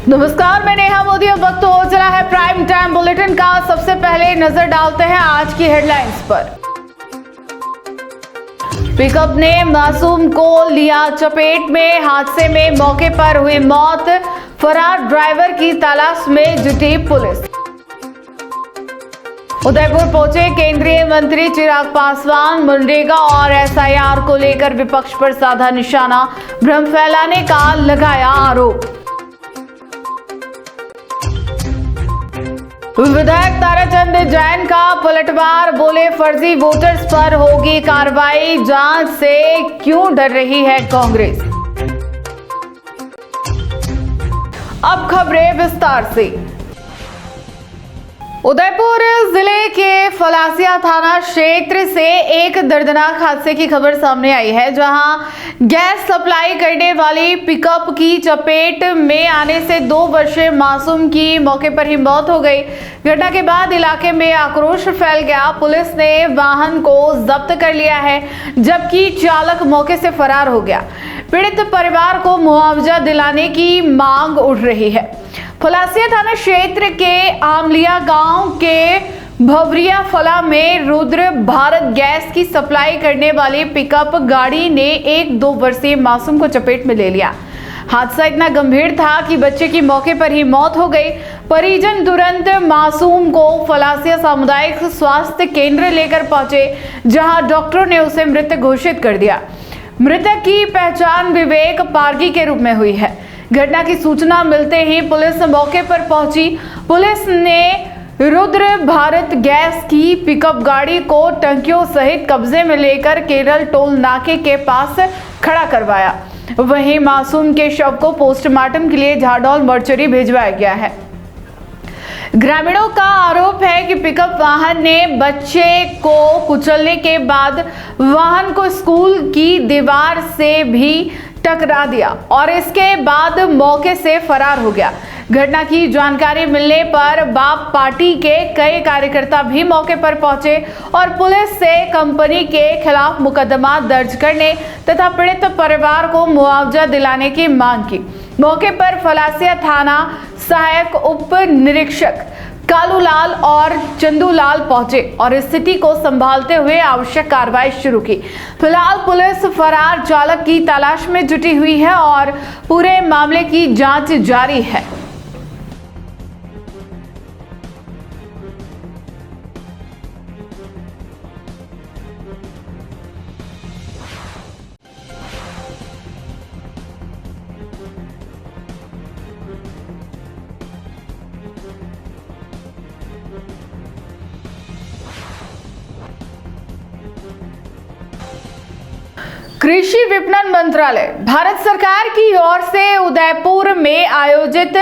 नमस्कार, मैं नेहा मोदी। अब वक्त हो चला है प्राइम टाइम बुलेटिन का। सबसे पहले नजर डालते हैं आज की हेडलाइंस पर। पिकअप ने मासूम को लिया चपेट में, हादसे में मौके पर हुई मौत। फरार ड्राइवर की तलाश में जुटी पुलिस। उदयपुर पहुंचे केंद्रीय मंत्री चिराग पासवान। मनरेगा और एसआईआर को लेकर विपक्ष पर साधा निशाना, भ्रम फैलाने का लगाया आरोप। विधायक ताराचंद जैन का पलटवार, बोले फर्जी वोटर्स पर होगी कार्रवाई, जांच से क्यों डर रही है कांग्रेस। अब खबरें विस्तार से। उदयपुर जिले के फलासिया थाना क्षेत्र से एक दर्दनाक हादसे की खबर सामने आई है, जहां गैस सप्लाई करने वाली पिकअप की चपेट में आने से 2 वर्षीय मासूम की मौके पर ही मौत हो गई। घटना के बाद इलाके में आक्रोश फैल गया। पुलिस ने वाहन को जब्त कर लिया है, जबकि चालक मौके से फरार हो गया। पीड़ित परिवार को मुआवजा दिलाने की मांग उठ रही है। फलासिया थाना क्षेत्र के आमलिया गांव के भवरिया फला में रुद्र भारत गैस की सप्लाई करने वाली पिकअप गाड़ी ने एक 2 वर्षीय मासूम को चपेट में ले लिया। हादसा इतना गंभीर था कि बच्चे की मौके पर ही मौत हो गई। परिजन तुरंत मासूम को फलासिया सामुदायिक स्वास्थ्य केंद्र लेकर पहुंचे, जहां डॉक्टरों ने उसे मृत घोषित कर दिया। मृतक की पहचान विवेक पारगी के रूप में हुई है। घटना की सूचना मिलते ही पुलिस मौके पर पहुंची। पुलिस ने रुद्र भारत गैस की पिकअप गाड़ी को टंकियों सहित कब्जे में लेकर केरल टोल नाके के पास खड़ा करवाया। वहीं मासूम के शव को पोस्टमार्टम के लिए झाडौल मर्चरी भिजवाया गया है। ग्रामीणों का आरोप है कि पिकअप वाहन ने बच्चे को कुचलने के बाद वाहन को स्कूल की दीवार से भी टकरा दिया और इसके बाद मौके से फरार हो गया। घटना की जानकारी मिलने पर बाप पार्टी के कई कार्यकर्ता भी मौके पर पहुंचे और पुलिस से कंपनी के खिलाफ मुकदमा दर्ज करने तथा पीड़ित परिवार को मुआवजा दिलाने की मांग की। मौके पर फलासिया थाना सहायक उप निरीक्षक कालूलाल और चंदूलाल पहुंचे और स्थिति को संभालते हुए आवश्यक कार्रवाई शुरू की। फिलहाल पुलिस फरार चालक की तलाश में जुटी हुई है और पूरे मामले की जांच जारी है। कृषि विपणन मंत्रालय भारत सरकार की ओर से उदयपुर में आयोजित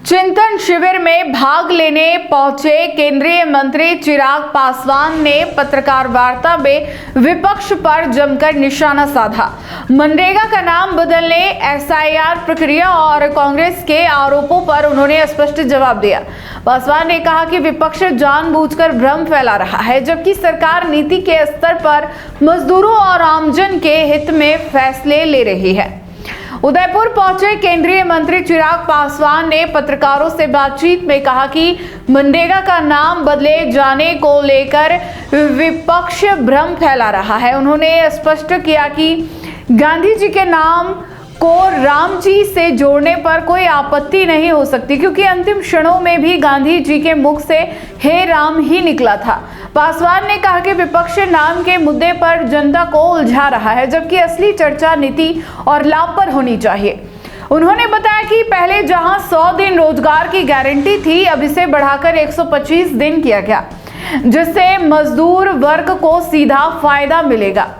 चिंतन शिविर में भाग लेने पहुंचे केंद्रीय मंत्री चिराग पासवान ने पत्रकार वार्ता में विपक्ष पर जमकर निशाना साधा। मनरेगा का नाम बदलने, एसआईआर प्रक्रिया और कांग्रेस के आरोपों पर उन्होंने स्पष्ट जवाब दिया। पासवान ने कहा कि विपक्ष जानबूझकर भ्रम फैला रहा है, जबकि सरकार नीति के स्तर पर मजदूरों और आमजन के हित में फैसले ले रही है। उदयपुर पहुंचे केंद्रीय मंत्री चिराग पासवान ने पत्रकारों से बातचीत में कहा कि मनरेगा का नाम बदले जाने को लेकर विपक्ष भ्रम फैला रहा है। उन्होंने स्पष्ट किया कि गांधी जी के नाम को राम जी से जोड़ने पर कोई आपत्ति नहीं हो सकती, क्योंकि अंतिम क्षणों में भी गांधी जी के मुख से हे राम ही निकला था। पासवान ने कहा कि विपक्ष नाम के मुद्दे पर जनता को उलझा रहा है, जबकि असली चर्चा नीति और लाभ पर होनी चाहिए। उन्होंने बताया कि पहले जहां 100 दिन रोजगार की गारंटी थी, अब इसे बढ़ाकर 125 दिन किया गया, जिससे मजदूर वर्ग को सीधा फायदा मिलेगा।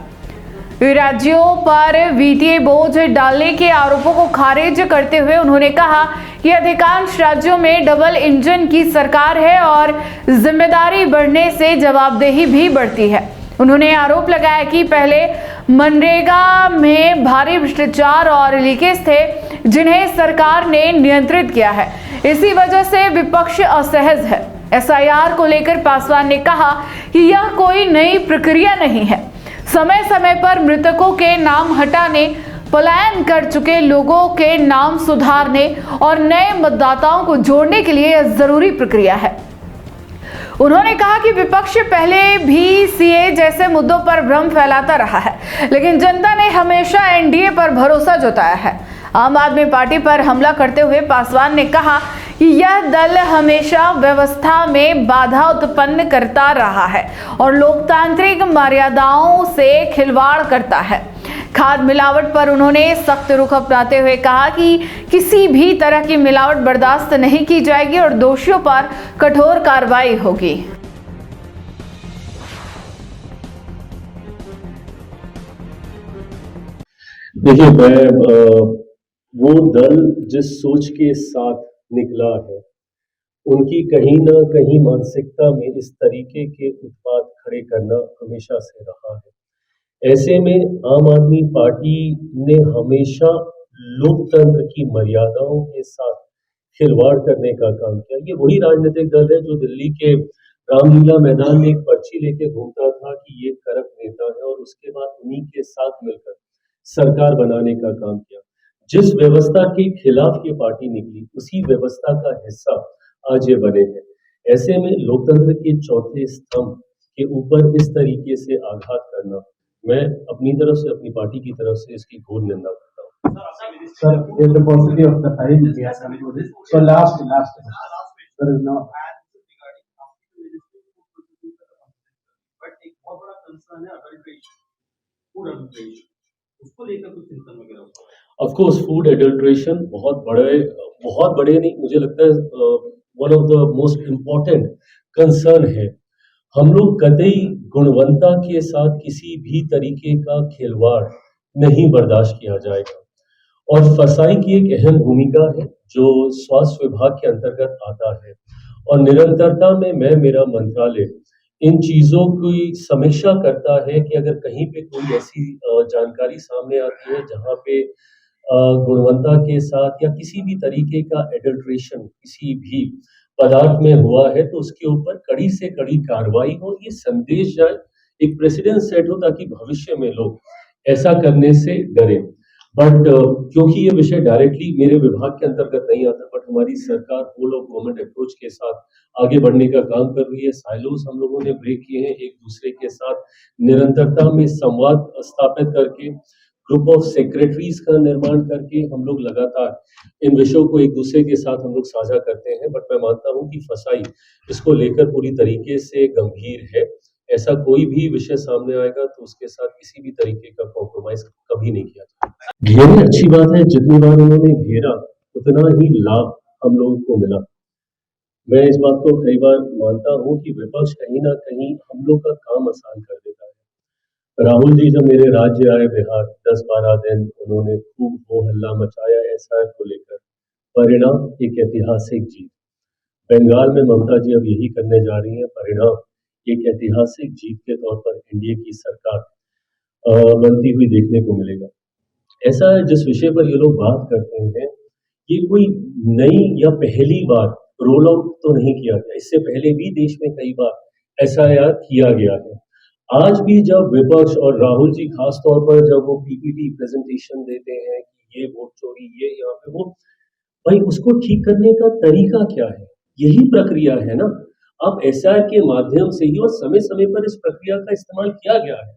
राज्यों पर वित्तीय बोझ डालने के आरोपों को खारिज करते हुए उन्होंने कहा कि अधिकांश राज्यों में डबल इंजन की सरकार है और जिम्मेदारी बढ़ने से जवाबदेही भी बढ़ती है। उन्होंने आरोप लगाया कि पहले मनरेगा में भारी भ्रष्टाचार और लीकेज थे, जिन्हें सरकार ने नियंत्रित किया है। इसी वजह से विपक्ष असहज है। एसआईआर को लेकर पासवान ने कहा कि यह कोई नई प्रक्रिया नहीं है। समय समय पर मृतकों के नाम हटाने, पलायन कर चुके लोगों के नाम सुधारने और नए मतदाताओं को जोड़ने के लिए यह जरूरी प्रक्रिया है। उन्होंने कहा कि विपक्ष पहले भी सीए जैसे मुद्दों पर भ्रम फैलाता रहा है, लेकिन जनता ने हमेशा एनडीए पर भरोसा जताया है। आम आदमी पार्टी पर हमला करते हुए पासवान ने कहा कि यह दल हमेशा व्यवस्था में बाधा उत्पन्न करता रहा है और लोकतांत्रिक मर्यादाओं से खिलवाड़ करता है। खाद मिलावट पर उन्होंने सख्त रुख अपनाते हुए कहा कि किसी भी तरह की मिलावट बर्दाश्त नहीं की जाएगी और दोषियों पर कठोर कार्रवाई होगी। देखिए, मैं वो दल जिस सोच के साथ निकला है, उनकी कहीं ना कहीं मानसिकता में इस तरीके के उत्पाद खड़े करना हमेशा से रहा है। ऐसे में आम आदमी पार्टी ने हमेशा लोकतंत्र की मर्यादाओं के साथ खिलवाड़ करने का काम किया। ये वही राजनीतिक दल है जो दिल्ली के रामलीला मैदान में एक पर्ची लेके घूमता था कि ये करप्ट नेता है, और उसके बाद उन्हीं के साथ मिलकर सरकार बनाने का काम किया। जिस व्यवस्था के खिलाफ ये पार्टी निकली, उसी व्यवस्था का हिस्सा आज ये बने हैं। ऐसे में लोकतंत्र के चौथे स्तंभ के ऊपर इस तरीके से आघात करना, मैं अपनी तरफ से, अपनी पार्टी की तरफ से इसकी घोर निंदा करता हूँ। Sir, with the paucity of the time, we have come to this. So last, there is no. But एक बहुत बड़ा कंसर्न है अडल्ट्रेशन, फूड अडल्ट्रेशन, उसको लेकर कुछ चिंतन वगैरह होता है। ऑफ कोर्स फूड एडल्ट्रेशन बहुत बड़े नहीं, मुझे लगता है one of the most important concern है। हम लोग कतई गुणवत्ता के साथ किसी भी तरीके का खिलवाड़ नहीं बर्दाश्त किया जाएगा, और फसाई की एक अहम भूमिका है जो स्वास्थ्य विभाग के अंतर्गत आता है, और निरंतरता में मेरा मंत्रालय इन चीजों की समीक्षा करता है कि अगर कहीं पे कोई ऐसी जानकारी सामने आती है जहां पे गुणवत्ता के साथ या किसी भी तरीके का एडल्ट्रेशन किसी भी पदार्थ में हुआ है, तो उसके ऊपर कड़ी से कड़ी कार्रवाई हो, ये संदेश जाए, एक प्रेसिडेंट सेट हो, ताकि भविष्य में लोग ऐसा करने से डरे। बट क्योंकि ये विषय डायरेक्टली मेरे विभाग के अंतर्गत नहीं आता, बट हमारी सरकार होल ऑफ गवर्नमेंट अप्रोच के साथ आगे बढ़ने का काम कर रही है। साइलोस हम लोगों ने ब्रेक किए हैं, एक दूसरे के साथ निरंतरता में संवाद स्थापित करके, ग्रुप ऑफ सेक्रेटरीज का निर्माण करके हम लोग लगातार इन विषयों को एक दूसरे के साथ हम लोग साझा करते हैं। बट मैं मानता हूं कि फसाई इसको लेकर पूरी तरीके से गंभीर है। ऐसा कोई भी विषय सामने आएगा तो उसके साथ किसी भी तरीके का कॉम्प्रोमाइज कभी नहीं किया जाएगा। घेरना अच्छी बात है, जितनी बार उन्होंने घेरा उतना ही लाभ हम लोगों को मिला। मैं इस बात को कई बार मानता हूं कि विपक्ष कहीं ना कहीं हम लोग का काम आसान कर देता है। राहुल जी जब मेरे राज्य आए बिहार, 10-12 दिन उन्होंने खूब हो हल्ला मचाया एसआईआर को लेकर। परिणाम एक ऐतिहासिक जीत। बंगाल में ममता जी अब यही करने जा रही है। परिणाम एक ऐतिहासिक जीत के तौर पर एनडीए की सरकार बनती हुई देखने को मिलेगा। ऐसा है, जिस विषय पर ये लोग बात करते हैं, ये कोई नई या पहली बार रोल आउट तो नहीं किया गया। इससे पहले भी देश में कई बार एसआईआर किया गया है। आज भी जब विपक्ष और राहुल जी खास तौर पर जब वो पीपीटी प्रेजेंटेशन देते हैं कि ये वोट चोरी, ये यहाँ पे वो, भाई उसको ठीक करने का तरीका क्या है? यही प्रक्रिया है ना। अब एसआईआर के माध्यम से ही और समय समय पर इस प्रक्रिया का इस्तेमाल किया गया है।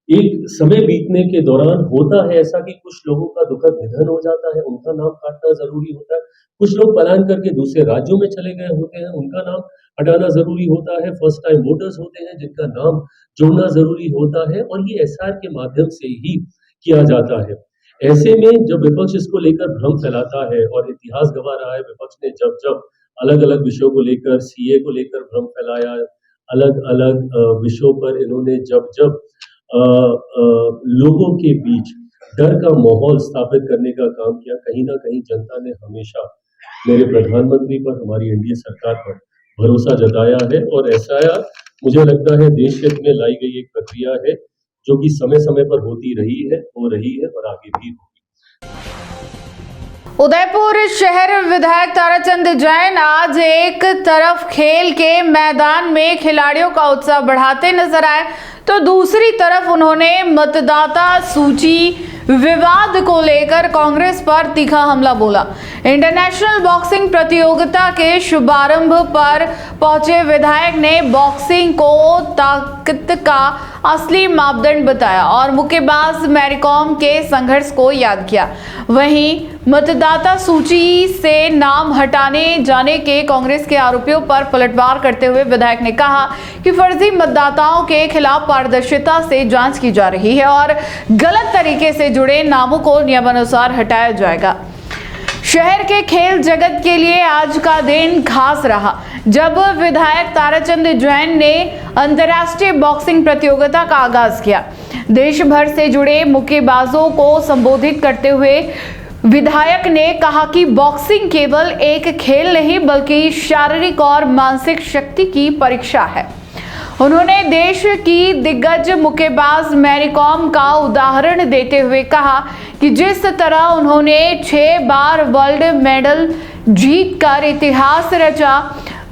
एक समय बीतने के दौरान होता है ऐसा कि कुछ लोगों का दुखद निधन हो जाता है, उनका नाम काटना जरूरी होता है। कुछ लोग पलायन करके दूसरे राज्यों में चले गए होते हैं, उनका नाम हटाना जरूरी होता है। फर्स्ट टाइम वोटर्स होते हैं जिनका नाम जोड़ना जरूरी होता है, और ये एसआईआर के माध्यम से ही किया जाता है। ऐसे में जब विपक्ष इसको लेकर भ्रम फैलाता है, और इतिहास गवाह रहा है विपक्ष ने जब जब अलग अलग विषयों को लेकर, सीए को लेकर भ्रम फैलाया, अलग अलग विषयों पर इन्होंने जब जब लोगों के बीच डर का माहौल स्थापित करने का काम किया, कहीं ना कहीं जनता ने हमेशा मेरे प्रधानमंत्री पर, हमारी एनडीए सरकार पर भरोसा जताया है। और एसआईआर मुझे लगता है देश हित में लाई गई एक प्रक्रिया है जो कि समय समय पर होती रही है, हो रही है और आगे भी होगी। उदयपुर शहर विधायक ताराचंद जैन आज एक तरफ खेल के मैदान में खिलाड़ियों का उत्साह बढ़ाते नजर आए, तो दूसरी तरफ उन्होंने मतदाता सूची विवाद को लेकर कांग्रेस पर तीखा हमला बोला। इंटरनेशनल बॉक्सिंग प्रतियोगिता के शुभारंभ पर पहुंचे विधायक ने बॉक्सिंग को ताकत का असली मापदंड बताया और मुक्केबाज मैरीकॉम के संघर्ष को याद किया। वहीं मतदाता सूची से नाम हटाने जाने के कांग्रेस के आरोपों पर पलटवार करते हुए विधायक ने कहा कि फर्जी मतदाताओं के खिलाफ पारदर्शिता से जांच की जा रही है और गलत तरीके से जुड़े नामों को नियमानुसार हटाया जाएगा। शहर के खेल जगत के लिए आज का दिन खास रहा जब विधायक ताराचंद जैन ने अंतर्राष्ट्रीय बॉक्सिंग प्रतियोगिता का आगाज किया। देश भर से जुड़े मुक्केबाजों को संबोधित करते हुए विधायक ने कहा कि बॉक्सिंग केवल एक खेल नहीं बल्कि शारीरिक और मानसिक शक्ति की परीक्षा है। उन्होंने देश की दिग्गज मुक्केबाज मैरीकॉम का उदाहरण देते हुए कहा कि जिस तरह उन्होंने 6 बार वर्ल्ड मेडल जीतकर इतिहास रचा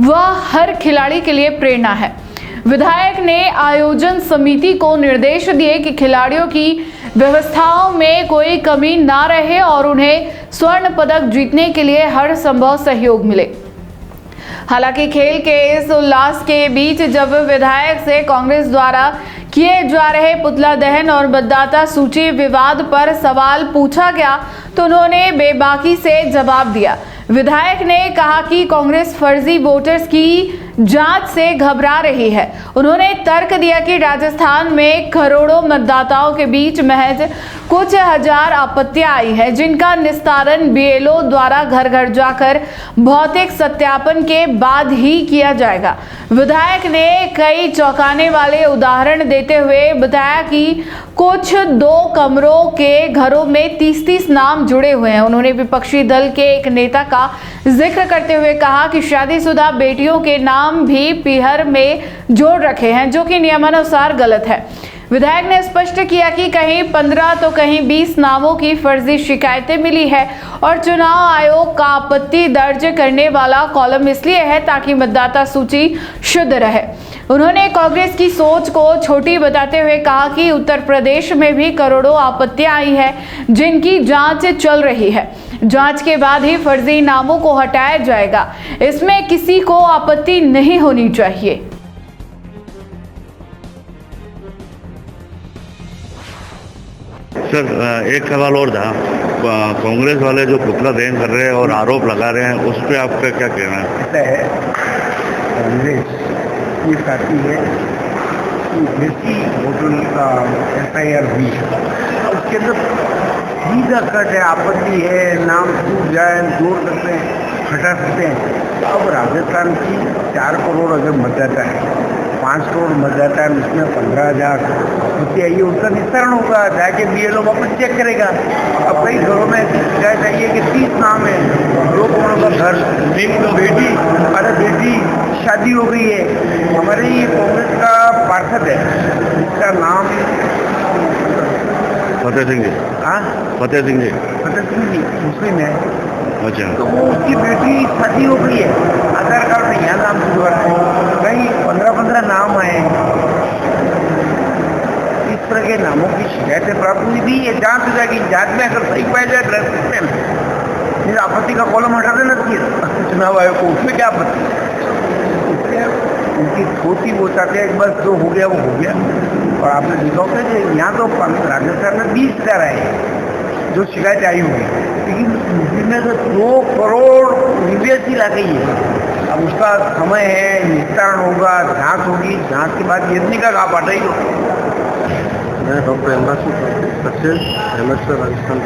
वह हर खिलाड़ी के लिए प्रेरणा है। विधायक ने आयोजन समिति को निर्देश दिए कि खिलाड़ियों की व्यवस्थाओं में कोई कमी ना रहे और उन्हें स्वर्ण पदक जीतने के लिए हर संभव सहयोग मिले। हालांकि खेल के इस उल्लास के बीच जब विधायक से कांग्रेस द्वारा किए जा रहे पुतला दहन और मतदाता सूची विवाद पर सवाल पूछा गया तो उन्होंने बेबाकी से जवाब दिया। विधायक ने कहा कि कांग्रेस फर्जी वोटर्स की जांच से घबरा रही है। उन्होंने तर्क दिया कि राजस्थान में करोड़ों मतदाताओं के बीच महज कुछ हजार आपत्तियां आई है जिनका निस्तारण बीएलओ द्वारा घर घर जाकर भौतिक सत्यापन के बाद ही किया जाएगा। विधायक ने कई चौंकाने वाले उदाहरण देते हुए बताया कि कुछ 2 कमरों के घरों में 30-30 नाम जुड़े हुए हैं। उन्होंने विपक्षी दल के एक नेता का जिक्र करते हुए कहा कि शादीशुदा बेटियों के नाम भी पीहर में जोड़ रखे हैं जो कि नियमानुसार गलत है। विधायक ने स्पष्ट किया कि कहीं 15 तो कहीं 20 नामों की फर्जी शिकायतें मिली है और चुनाव आयोग का आपत्ति दर्ज करने वाला कॉलम इसलिए है ताकि मतदाता सूची शुद्ध रहे। उन्होंने कांग्रेस की सोच को छोटी बताते हुए कहा कि उत्तर प्रदेश में भी करोड़ों आपत्तियां आई है जिनकी जांच चल रही है। जांच के बाद ही फर्जी नामों को हटाया जाएगा। इसमें किसी को आपत्ति नहीं होनी चाहिए। सर एक सवाल और था, कांग्रेस वाले जो पुतला दहन कर रहे हैं और आरोप लगा रहे हैं उस पर आपका क्या कहना है? ऐसा है, कांग्रेस ये चाहती है कि देसी वोटरों का FIR हुई उसके अंदर सीधा कट है, आपत्ति है, नाम छूट जाए, जोड़ सकते हैं, हटा सकते हैं। अब राजस्थान की 4 करोड़ अगर मतदाता है, 5 करोड़ मतदाता है, उसमें 15,000 आपत्ति आई है, उसका निस्तारण होगा, जाके BLO वापस चेक करेगा। अब कई घरों में शिकायत आई है कि 30 नाम है, 2 करोड़ का घर, बेटी, अरे बेटी शादी हो गई है। हमारे ये कांग्रेस का पार्षद है, इसका नाम फतेह सिंह जी। हाँ, फतेह सिंह जी। फतेह सिंह जी मुस्लिम है। अच्छा, तो वो उसकी बेटी शादी हो गई है, आधार कार्ड में यहाँ नाम जुड़वा है, कहीं 15 नाम आए। इस तरह के नामों की शिकायतें प्राप्त हुई थी, ये जांच हो जाएगी। जांच में अगर सही पाया जाए फिर आपत्ति का कॉलम हटा देना चाहिए चुनाव आयोग को, उसमें क्या आपत्ति? इसलिए उनकी छोटी वो चाहते हैं बस जो हो गया वो हो गया। और आपने देखा होगा कि यहाँ तो राजस्थान में 20,000 आए जो शिकायत आई हुई, लेकिन जिनमें से 2 करोड़ निवेश ही ला गई है। अब उसका समय है, निस्तारण होगा, जांच होगी, जांच के बाद ये नहीं का पाटा ही होगा। मैं डॉक्टर एम्बासी सक्सेस अहमद सर राजस्थान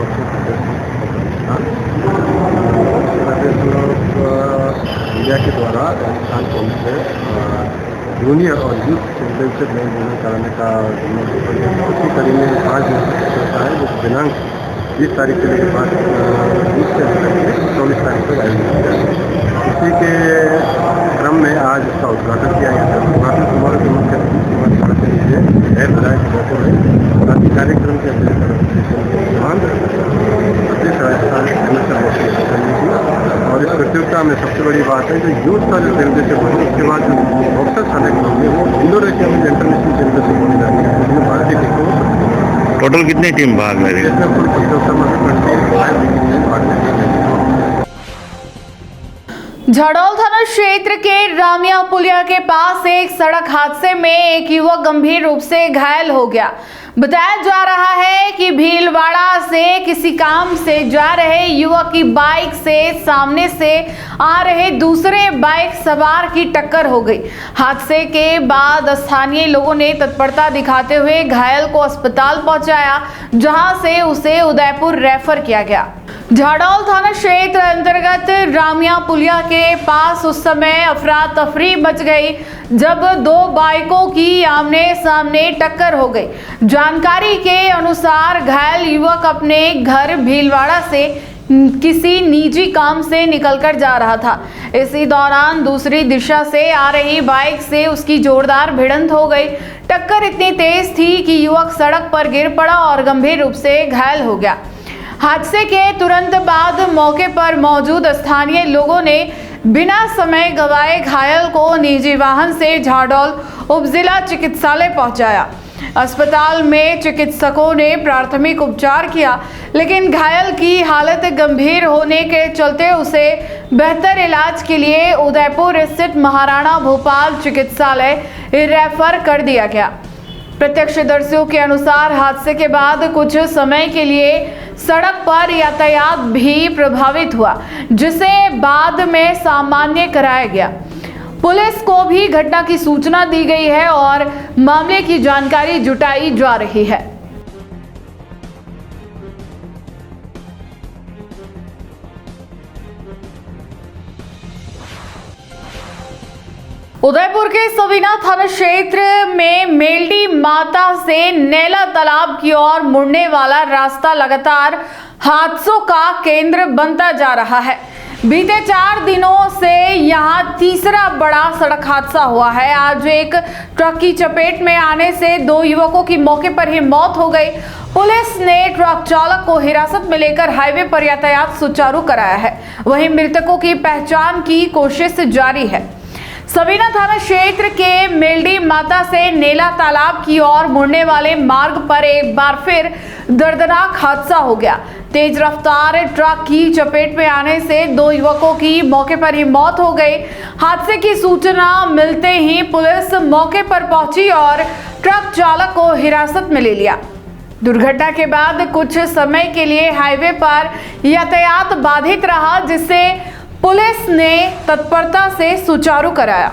इंडिया के द्वारा राजस्थान पुलिस से जूनियर और यूथ चैंपियनशिप में कराने का उसी कड़ी में 5 दिन चलता है, जो दिनांक 20 तारीख से लेकर 20 से लेकर 24 तारीख तक आयोजित किया जाएगा। इसी के क्रम में आज इसका उद्घाटन किया गया था। उद्घाटन समारोह के मुख्य विधायक और आज कार्यक्रम के प्रदेश राजस्थान और इस प्रतियोगिता में सबसे बड़ी बात है जो यूथ का जो चैंपियनशिप होगी उसके बाद जो बॉक्सर सेलेक्ट होंगे वो इंडोर एशिया में इंटरनेशनल चैंपियनशिप होने जा रही है, जिसमें भारतीय टीम को टोटल कितनी टीम भाग ले रही है? इसमें कुल 75 कंट्रोल है, लेकिन ये भाग नहीं है। झाड़ोल थाना क्षेत्र के रामिया पुलिया के पास एक सड़क हादसे में एक युवक गंभीर रूप से घायल हो गया। बताया जा रहा है कि भीलवाड़ा से किसी काम से जा रहे युवक की बाइक से सामने से आ रहे दूसरे बाइक सवार की टक्कर हो गई। हादसे के बाद स्थानीय लोगों ने तत्परता दिखाते हुए घायल को अस्पताल पहुंचाया, जहां से उसे उदयपुर रेफर किया गया। झाड़ोल थाना क्षेत्र अंतर्गत रामिया पुलिया के पास उस समय अफरा तफरी मच गई जब दो बाइकों की आमने सामने टक्कर हो गई। जानकारी के अनुसार घायल युवक अपने घर भीलवाड़ा से किसी निजी काम से निकलकर जा रहा था। इसी दौरान दूसरी दिशा से आ रही बाइक से उसकी जोरदार भिड़ंत हो गई। टक्कर इतनी तेज थी कि युवक सड़क पर गिर पड़ा और गंभीर रूप से घायल हो गया। हादसे के तुरंत बाद मौके पर मौजूद स्थानीय लोगों ने बिना समय गवाए घायल को निजी वाहन से झाड़ोल उपजिला चिकित्सालय पहुंचाया। अस्पताल में चिकित्सकों ने प्राथमिक उपचार किया, लेकिन घायल की हालत गंभीर होने के चलते उसे बेहतर इलाज के लिए उदयपुर स्थित महाराणा भोपाल चिकित्सालय रेफर कर दिया गया। प्रत्यक्षदर्शियों के अनुसार हादसे के बाद कुछ समय के लिए सड़क पर यातायात भी प्रभावित हुआ, जिसे बाद में सामान्य कराया गया। पुलिस को भी घटना की सूचना दी गई है और मामले की जानकारी जुटाई जा रही है। उदयपुर के सवीना थाना क्षेत्र में मेलडी माता से नेला तालाब की ओर मुड़ने वाला रास्ता लगातार हादसों का केंद्र बनता जा रहा है। बीते 4 दिनों से यहां तीसरा बड़ा सड़क हादसा हुआ है। आज एक ट्रक की चपेट में आने से 2 युवकों की मौके पर ही मौत हो गई। पुलिस ने ट्रक चालक को हिरासत में लेकर हाईवे पर यातायात सुचारू कराया है। वहीं मृतकों की पहचान की कोशिश जारी है। सवीना थाना क्षेत्र के मेलडी माता से नेला तालाब की ओर मुड़ने वाले मार्ग पर एक बार फिर दर्दनाक हादसा हो गया। तेज रफ्तार ट्रक की चपेट में आने से 2 युवकों की मौके पर ही मौत हो गई। हादसे की सूचना मिलते ही पुलिस मौके पर पहुंची और ट्रक चालक को हिरासत में ले लिया। दुर्घटना के बाद कुछ समय के लिए हाईवे पर यातायात बाधित रहा, जिससे पुलिस ने तत्परता से सुचारू कराया।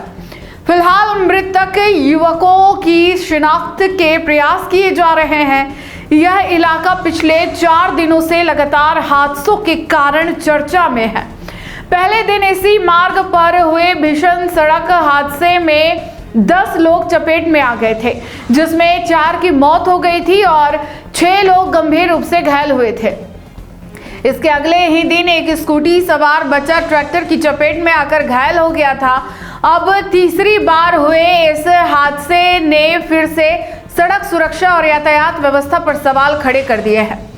फिलहाल मृतक युवकों की शिनाख्त के प्रयास किए जा रहे हैं। यह इलाका पिछले 4 दिनों से लगातार हादसों के कारण चर्चा में है। पहले दिन इसी मार्ग पर हुए भीषण सड़क हादसे में 10 लोग चपेट में आ गए थे, जिसमें 4 की मौत हो गई थी और 6 लोग गंभीर रूप से घायल हुए थे। इसके अगले ही दिन एक स्कूटी सवार बच्चा ट्रैक्टर की चपेट में आकर घायल हो गया था। अब तीसरी बार हुए इस हादसे ने फिर से सड़क सुरक्षा और यातायात व्यवस्था पर सवाल खड़े कर दिए हैं।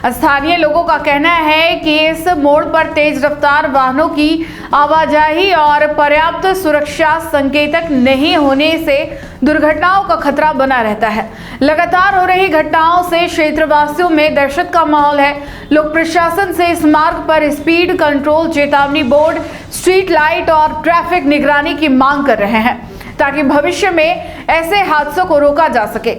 स्थानीय लोगों का कहना है कि इस मोड़ पर तेज रफ्तार वाहनों की आवाजाही और पर्याप्त सुरक्षा संकेतक नहीं होने से दुर्घटनाओं का खतरा बना रहता है। लगातार हो रही घटनाओं से क्षेत्रवासियों में दहशत का माहौल है। लोग प्रशासन से इस मार्ग पर स्पीड कंट्रोल, चेतावनी बोर्ड, स्ट्रीट लाइट और ट्रैफिक निगरानी की मांग कर रहे हैं, ताकि भविष्य में ऐसे हादसों को रोका जा सके।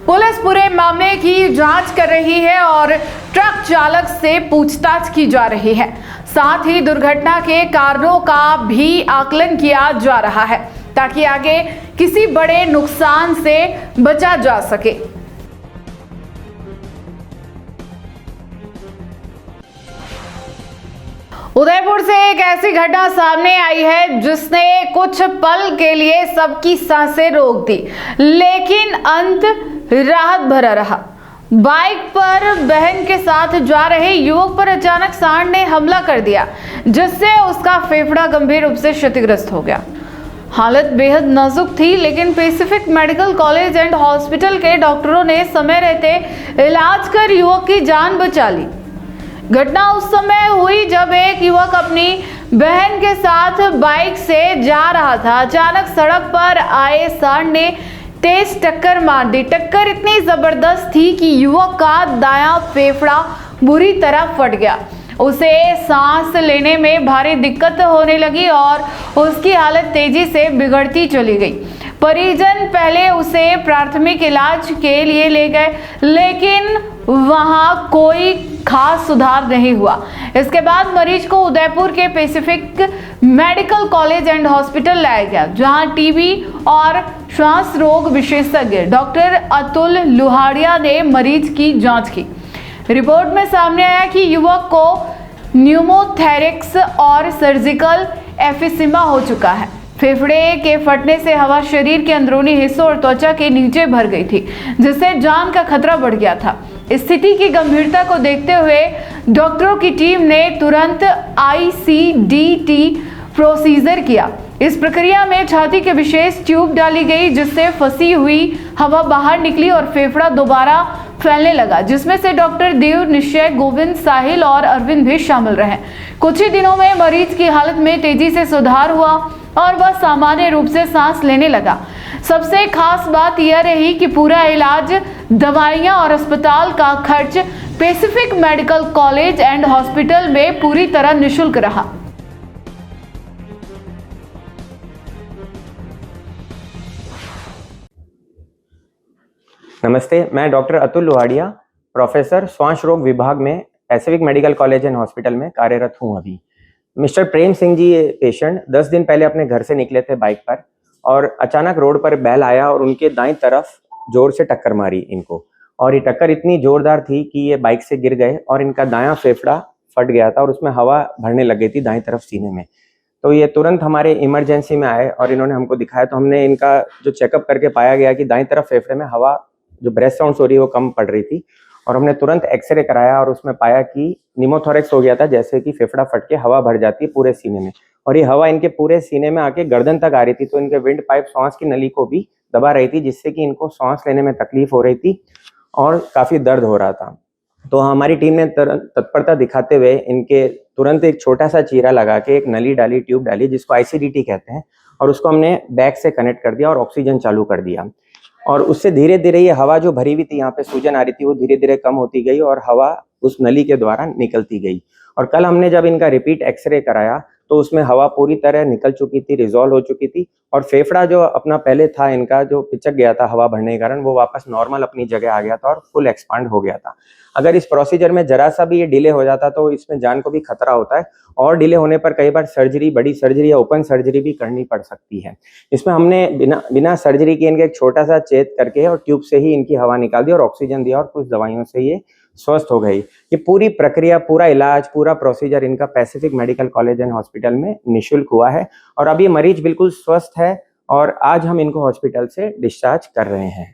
पुलिस पूरे मामले की जांच कर रही है और ट्रक चालक से पूछताछ की जा रही है। साथ ही दुर्घटना के कारणों का भी आकलन किया जा रहा है, ताकि आगे किसी बड़े नुकसान से बचा जा सके। उदयपुर से एक ऐसी घटना सामने आई है जिसने कुछ पल के लिए सबकी सांसें रोक दी, लेकिन अंत राहत भरा रहा। बाइक पर बहन के साथ जा रहे युवक पर अचानक सांड ने हमला कर दिया, जिससे उसका फेफड़ा गंभीर रूप से क्षतिग्रस्त हो गया। हालत बेहद नाजुक थी, लेकिन Pacific medical college and hospital के डॉक्टरों ने समय रहते इलाज कर युवक की जान बचा ली। घटना उस समय हुई जब एक युवक अपनी बहन के साथ बाइक से जा रहा था। अचानक सड़क पर आए सांड ने तेज टक्कर मार दी। टक्कर इतनी जबरदस्त थी कि युवक का दायां फेफड़ा बुरी तरह फट गया। उसे सांस लेने में भारी दिक्कत होने लगी और उसकी हालत तेजी से बिगड़ती चली गई। परिजन पहले उसे प्राथमिक इलाज के लिए ले गए, लेकिन वहां कोई खास सुधार नहीं हुआ। इसके बाद मरीज को उदयपुर के Pacific medical college and hospital लाया गया, जहां टीबी और श्वास रोग विशेषज्ञ डॉक्टर अतुल लुहाड़िया ने मरीज की जांच की। रिपोर्ट में सामने आया कि युवक को न्यूमोथेरिक्स और सर्जिकल एफिसिमा हो चुका है। फेफड़े के फटने से हवा शरीर के अंदरूनी हिस्सों और त्वचा के नीचे भर गई थी, जिससे जान का खतरा बढ़ गया था। स्थिति की गंभीरता को देखते हुए डॉक्टरों की टीम ने तुरंत ICDT प्रोसीजर किया। इस प्रक्रिया में छाती के विशेष ट्यूब डाली गई, जिससे फंसी हुई हवा बाहर निकली और फेफड़ा दोबारा फैलने लगा, जिसमें से डॉक्टर देव, निश्चय, गोविंद, साहिल और अरविंद भी शामिल रहे। कुछ ही दिनों में मरीज की हालत में तेजी से सुधार हुआ और वह सामान्य रूप से सांस लेने लगा। सबसे खास बात यह रही कि पूरा इलाज, दवाइयां और अस्पताल का खर्च Pacific medical college and hospital में पूरी तरह निःशुल्क रहा। नमस्ते, मैं डॉक्टर अतुल लुहाड़िया, प्रोफेसर श्वास रोग विभाग में Pacific medical college and hospital में कार्यरत हूँ अभी। मिस्टर प्रेम सिंह जी, ये पेशेंट 10 दिन पहले अपने घर से निकले थे बाइक पर और अचानक रोड पर बैल आया और उनके दाईं तरफ जोर से टक्कर मारी इनको, और ये टक्कर इतनी जोरदार थी कि ये बाइक से गिर गए और इनका दायां फेफड़ा फट गया था और उसमें हवा भरने लग गई थी दाईं तरफ सीने में। तो ये तुरंत हमारे इमरजेंसी में आए और इन्होंने हमको दिखाया, तो हमने इनका जो चेकअप करके पाया गया कि दाईं तरफ फेफड़े में हवा, जो ब्रेथ साउंड्स हो रही है, वो कम पड़ रही थी, और हमने तुरंत एक्सरे कराया और उसमें पाया कि निमोथोरेक्स हो गया था, जैसे कि फेफड़ा फट के हवा भर जाती है पूरे सीने में, और ये हवा इनके पूरे सीने में आके गर्दन तक आ रही थी। तो इनके विंड पाइप सांस की नली को भी दबा रही थी, जिससे कि इनको सांस लेने में तकलीफ हो रही थी और काफी दर्द हो रहा था। तो हमारी टीम ने तत्परता दिखाते हुए इनके तुरंत एक छोटा सा चीरा लगा के एक नली डाली, ट्यूब डाली, जिसको ICDT कहते हैं, और उसको हमने बैक से कनेक्ट कर दिया और ऑक्सीजन चालू कर दिया। और उससे धीरे धीरे ये हवा जो भरी हुई थी, यहाँ पे सूजन आ रही थी, वो धीरे धीरे कम होती गई और हवा उस नली के द्वारा निकलती गई। और कल हमने जब इनका रिपीट एक्सरे कराया तो उसमें हवा पूरी तरह निकल चुकी थी, रिजॉल्व हो चुकी थी, और फेफड़ा जो अपना पहले था इनका, जो पिचक गया था हवा भरने के कारण, वो वापस नॉर्मल अपनी जगह आ गया था और फुल एक्सपांड हो गया था। अगर इस प्रोसीजर में जरा सा भी ये डिले हो जाता तो इसमें जान को भी खतरा होता है, और डिले होने पर कई बार सर्जरी, बड़ी सर्जरी या ओपन सर्जरी भी करनी पड़ सकती है। इसमें हमने बिना सर्जरी के इनके एक छोटा सा छेद करके और ट्यूब से ही इनकी हवा निकाल दी और ऑक्सीजन दिया और कुछ दवाइयों से ये स्वस्थ हो गई। ये पूरी प्रक्रिया, पूरा इलाज, पूरा प्रोसीजर इनका Pacific medical college and hospital में निःशुल्क हुआ है, और अब ये मरीज बिल्कुल स्वस्थ है और आज हम इनको हॉस्पिटल से डिस्चार्ज कर रहे हैं।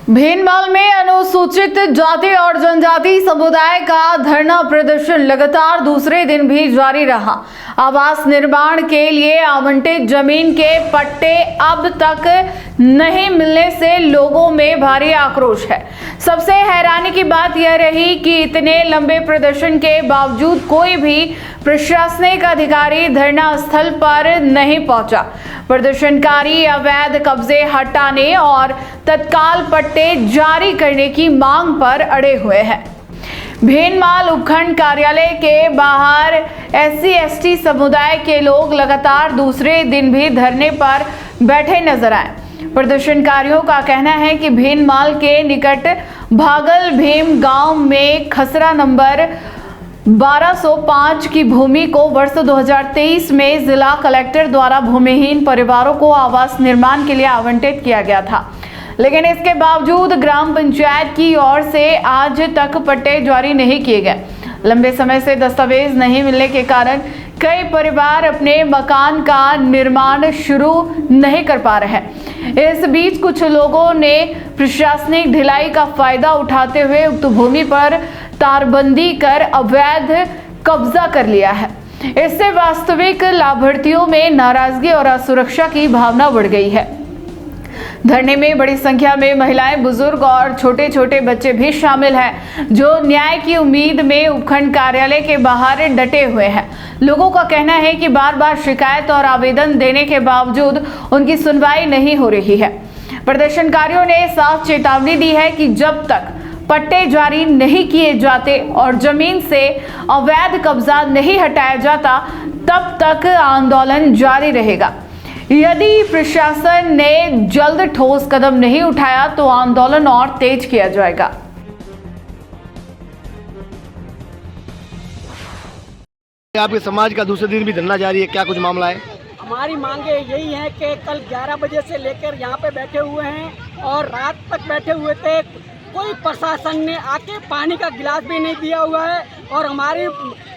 भीनमाल में अनुसूचित जाति और जनजाति समुदाय का धरना प्रदर्शन लगातार दूसरे दिन भी जारी रहा। आवास निर्माण के लिए आवंटित जमीन के पट्टे अब तक नहीं मिलने से लोगों में भारी आक्रोश है। सबसे हैरानी की बात यह रही कि इतने लंबे प्रदर्शन के बावजूद कोई भी प्रशासनिक अधिकारी धरना स्थल पर नहीं पहुंचा। प्रदर्शनकारी अवैध कब्जे हटाने और तत्काल पट्टे जारी करने की मांग पर अड़े हुए हैं। भीनमाल उपखंड कार्यालय के बाहर SC/ST समुदाय के लोग लगातार दूसरे दिन भी धरने पर बैठे नजर आए। प्रदर्शनकारियों का कहना है कि भीनमाल के निकट भागल भीम गांव में खसरा नंबर 1205 की भूमि को वर्ष 2023 में जिला कलेक्टर द्वारा भूमिहीन परिवारों को आवास निर्माण के लिए आवंटित किया गया था, लेकिन इसके बावजूद ग्राम पंचायत की ओर से आज तक पट्टे जारी नहीं किए गए। लंबे समय से दस्तावेज नहीं मिलने के कारण कई परिवार अपने मकान का निर्माण शुरू नहीं कर पा रहे हैं। इस बीच कुछ लोगों ने प्रशासनिक ढिलाई का फायदा उठाते हुए उक्त भूमि पर तारबंदी कर अवैध कब्जा कर लिया है। इससे वास्तविक लाभार्थियों में नाराजगी और असुरक्षा की भावना बढ़ गई है। धरने में बड़ी संख्या में महिलाएं, बुजुर्ग और छोटे छोटे बच्चे भी शामिल हैं, जो न्याय की उम्मीद में उपखंड कार्यालय के बाहर डटे हुए हैं। लोगों का कहना है कि बार बार शिकायत और आवेदन देने के बावजूद उनकी सुनवाई नहीं हो रही है। प्रदर्शनकारियों ने साफ चेतावनी दी है कि जब तक पट्टे जारी नहीं किए जाते और जमीन से अवैध कब्जा नहीं हटाया जाता, तब तक आंदोलन जारी रहेगा। यदि प्रशासन ने जल्द ठोस कदम नहीं उठाया तो आंदोलन और तेज किया जाएगा। आपके समाज का दूसरे दिन भी धरना जारी है, क्या कुछ मामला है? हमारी मांगे यही है कि कल 11 बजे से लेकर यहाँ पे बैठे हुए हैं और रात तक बैठे हुए थे। कोई प्रशासन ने आके पानी का गिलास भी नहीं दिया हुआ है और हमारी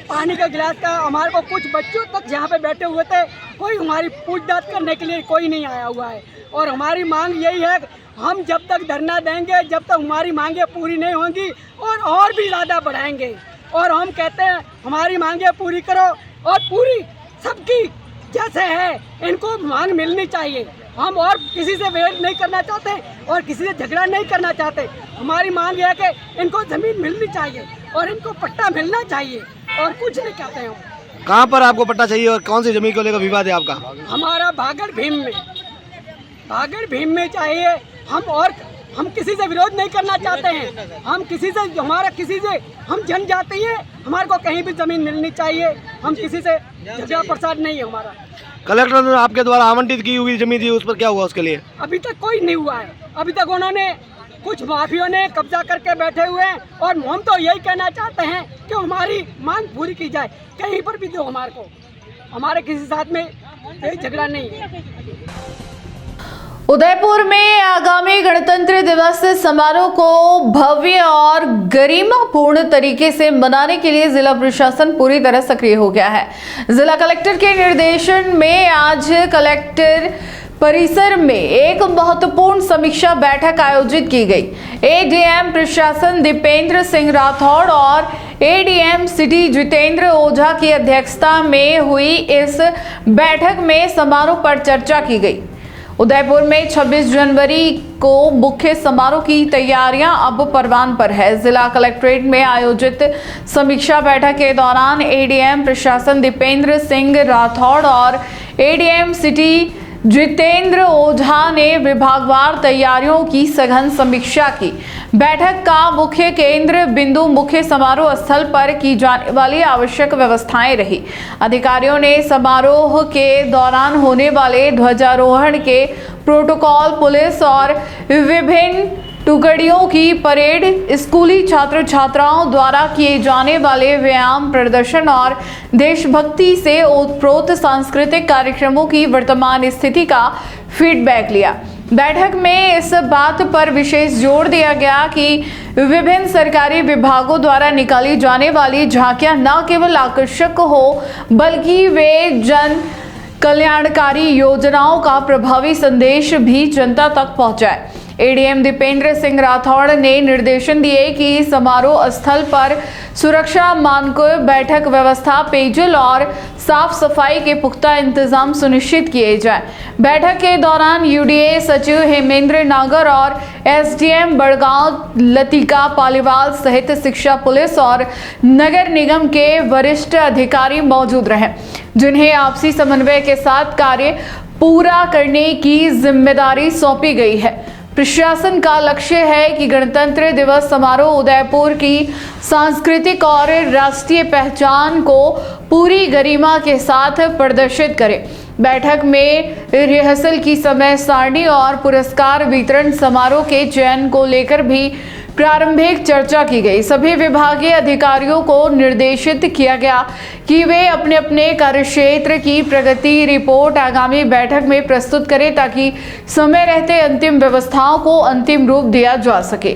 पानी का गिलास का हमारे को कुछ बच्चों तक यहाँ पे बैठे हुए थे, कोई हमारी पूछताछ करने के लिए कोई नहीं आया हुआ है। और हमारी मांग यही है, हम जब तक धरना देंगे, जब तक हमारी मांगे पूरी नहीं होंगी और भी ज़्यादा बढ़ाएंगे। और हम कहते हैं हमारी मांगे पूरी करो और पूरी सबकी जैसे है इनको मांग मिलनी चाहिए। हम और किसी से वेट नहीं करना चाहते और किसी से झगड़ा नहीं करना चाहते। हमारी मांग है कि इनको ज़मीन मिलनी चाहिए और इनको पट्टा मिलना चाहिए और कुछ नहीं कहते हैं। कहाँ पर आपको पट्टा चाहिए और कौन सी जमीन को लेकर विवाद है आपका? हमारा भागड़ भीम में चाहिए। हम किसी से विरोध नहीं करना चाहते हैं। हम किसी से हम जनजाति है, हमारे को कहीं भी जमीन मिलनी चाहिए। हम किसी से झगड़ा प्रसाद नहीं है हमारा। कलेक्टर ने आपके द्वारा आवंटित की हुई जमीन थी, उस पर क्या हुआ उसके लिए? अभी तक कोई नहीं हुआ है। अभी तक उन्होंने कुछ माफियों ने कब्जा करके बैठे हुए हैं और हम तो यही कहना चाहते हैं कि हमारी मांग पूरी की जाए। कहीं पर भी दो हमारे को, हमारे किसी साथ में कोई झगड़ा नहीं है। उदयपुर में आगामी गणतंत्र दिवस समारोह को भव्य और गरिमापूर्ण तरीके से मनाने के लिए जिला प्रशासन पूरी तरह सक्रिय हो गया है। जिला कलेक्टर के निर्देशन में आज कलेक्टर परिसर में एक महत्वपूर्ण समीक्षा बैठक आयोजित की गई। एडीएम प्रशासन दीपेंद्र सिंह राठौड़ और एडीएम सिटी जितेंद्र ओझा की अध्यक्षता में हुई इस बैठक में समारोह पर चर्चा की गई। उदयपुर में 26 जनवरी को मुख्य समारोह की तैयारियां अब परवान पर है। जिला कलेक्ट्रेट में आयोजित समीक्षा बैठक के दौरान एडीएम प्रशासन दीपेंद्र सिंह राठौड़ और एडीएम सिटी जितेंद्र ओझा ने विभागवार तैयारियों की सघन समीक्षा की। बैठक का मुख्य केंद्र बिंदु मुख्य समारोह स्थल पर की जाने वाली आवश्यक व्यवस्थाएं रही। अधिकारियों ने समारोह के दौरान होने वाले ध्वजारोहण के प्रोटोकॉल, पुलिस और विभिन्न टुकड़ियों की परेड, स्कूली छात्र छात्राओं द्वारा किए जाने वाले व्यायाम प्रदर्शन और देशभक्ति से ओतप्रोत सांस्कृतिक कार्यक्रमों की वर्तमान स्थिति का फीडबैक लिया। बैठक में इस बात पर विशेष जोर दिया गया कि विभिन्न सरकारी विभागों द्वारा निकाली जाने वाली झांकियां न केवल आकर्षक हो बल्कि वे जन कल्याणकारी योजनाओं का प्रभावी संदेश भी जनता तक पहुंचाए। एडीएम दीपेंद्र सिंह राठौड़ ने निर्देशन दिए कि समारोह स्थल पर सुरक्षा मानकों, बैठक व्यवस्था, पेयजल और साफ सफाई के पुख्ता इंतजाम सुनिश्चित किए जाएं। बैठक के दौरान यूडीए सचिव हेमेंद्र नागर और एसडीएम बड़गांव लतिका पालीवाल सहित शिक्षा, पुलिस और नगर निगम के वरिष्ठ अधिकारी मौजूद रहे, जिन्हें आपसी समन्वय के साथ कार्य पूरा करने की जिम्मेदारी सौंपी गई है। प्रशासन का लक्ष्य है कि गणतंत्र दिवस समारोह उदयपुर की सांस्कृतिक और राष्ट्रीय पहचान को पूरी गरिमा के साथ प्रदर्शित करे। बैठक में रिहर्सल की समय सारणी और पुरस्कार वितरण समारोह के चयन को लेकर भी प्रारंभिक चर्चा की गई। सभी विभागीय अधिकारियों को निर्देशित किया गया कि वे अपने अपने कार्यक्षेत्र की प्रगति रिपोर्ट आगामी बैठक में प्रस्तुत करें ताकि समय रहते अंतिम व्यवस्थाओं को अंतिम रूप दिया जा सके।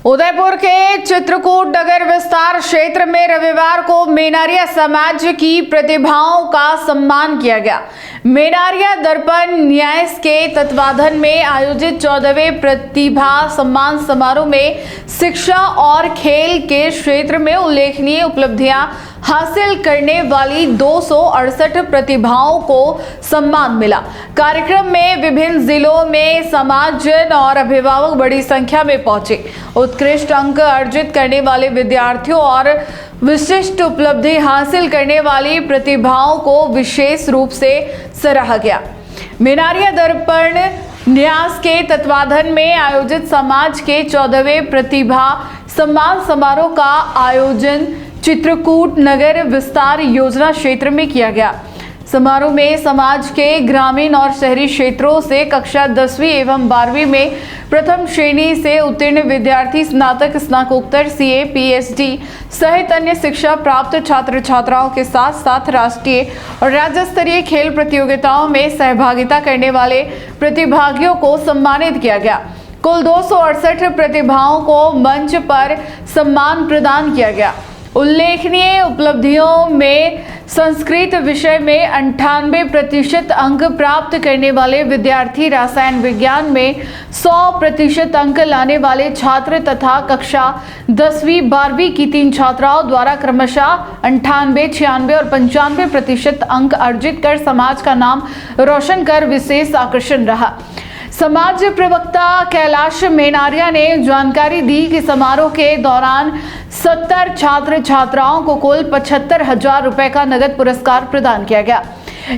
उदयपुर के चित्रकूट नगर विस्तार क्षेत्र में रविवार को मेनारिया समाज की प्रतिभाओं का सम्मान किया गया। मेनारिया दर्पण न्यास के तत्वाधान में आयोजित 14वें प्रतिभा सम्मान समारोह में शिक्षा और खेल के क्षेत्र में उल्लेखनीय उपलब्धियां हासिल करने वाली 268 प्रतिभाओं को सम्मान मिला। कार्यक्रम में विभिन्न जिलों में समाजजन और अभिभावक बड़ी संख्या में पहुंचे। उत्कृष्ट अंक अर्जित करने वाले विद्यार्थियों और विशिष्ट उपलब्धि हासिल करने वाली प्रतिभाओं को विशेष रूप से सराहा गया। मेनारिया दर्पण न्यास के तत्वाधान में आयोजित समाज के 14वें प्रतिभा सम्मान समारोह का आयोजन चित्रकूट नगर विस्तार योजना क्षेत्र में किया गया। समारोह में समाज के ग्रामीण और शहरी क्षेत्रों से कक्षा 10वीं एवं 12वीं में प्रथम श्रेणी से उत्तीर्ण विद्यार्थी, स्नातक, स्नातकोत्तर, सीए, पीएचडी सहित अन्य शिक्षा प्राप्त छात्र छात्राओं के साथ साथ राष्ट्रीय और राज्य स्तरीय खेल प्रतियोगिताओं में सहभागिता करने वाले प्रतिभागियों को सम्मानित किया गया। कुल 268 प्रतिभाओं को मंच पर सम्मान प्रदान किया गया। उल्लेखनीय उपलब्धियों में संस्कृत विषय में 98% अंक प्राप्त करने वाले विद्यार्थी, रसायन विज्ञान में 100% अंक लाने वाले छात्र तथा कक्षा 10वीं 12वीं की 3 छात्राओं द्वारा क्रमशः 98, 96 और 95% अंक अर्जित कर समाज का नाम रोशन कर विशेष आकर्षण रहा। समाज प्रवक्ता कैलाश मेनारिया ने जानकारी दी कि समारोह के दौरान 70 छात्र छात्राओं को कुल 75,000 रुपए का नगद पुरस्कार प्रदान किया गया।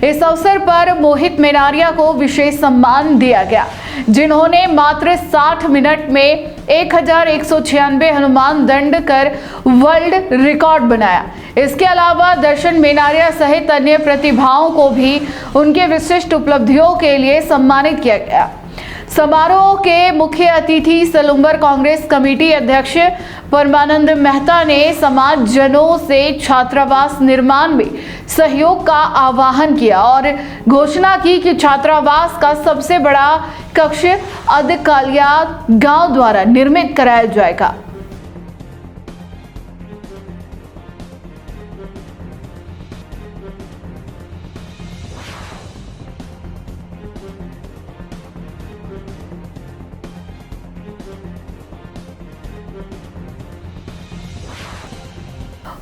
इस अवसर पर मोहित मेनारिया को विशेष सम्मान दिया गया, जिन्होंने मात्र 60 मिनट में 1196 हनुमान दंड कर वर्ल्ड रिकॉर्ड बनाया। इसके अलावा दर्शन मेनारिया सहित अन्य प्रतिभाओं को भी उनके विशिष्ट उपलब्धियों के लिए सम्मानित किया गया। समारोह के मुख्य अतिथि सलूम्बर कांग्रेस कमेटी अध्यक्ष परमानंद मेहता ने समाज जनों से छात्रावास निर्माण में सहयोग का आह्वान किया और घोषणा की कि छात्रावास का सबसे बड़ा कक्ष अदकालिया गांव द्वारा निर्मित कराया जाएगा।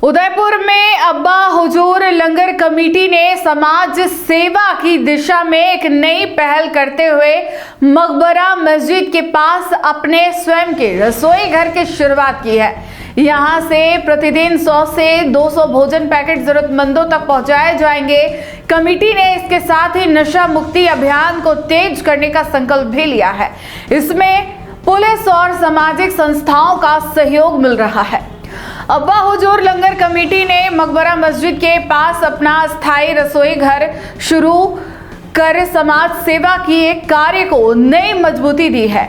उदयपुर में अब्बा हुजूर लंगर कमेटी ने समाज सेवा की दिशा में एक नई पहल करते हुए मकबरा मस्जिद के पास अपने स्वयं के रसोई घर की शुरुआत की है। यहां से प्रतिदिन 100 से 200 भोजन पैकेट जरूरतमंदों तक पहुंचाए जाएंगे। कमेटी ने इसके साथ ही नशा मुक्ति अभियान को तेज करने का संकल्प भी लिया है। इसमें पुलिस और सामाजिक संस्थाओं का सहयोग मिल रहा है। अब्बा हुजूर लंगर कमेटी ने मकबरा मस्जिद के पास अपना अस्थायी रसोई घर शुरू कर समाज सेवा की एक कार्य को नई मजबूती दी है।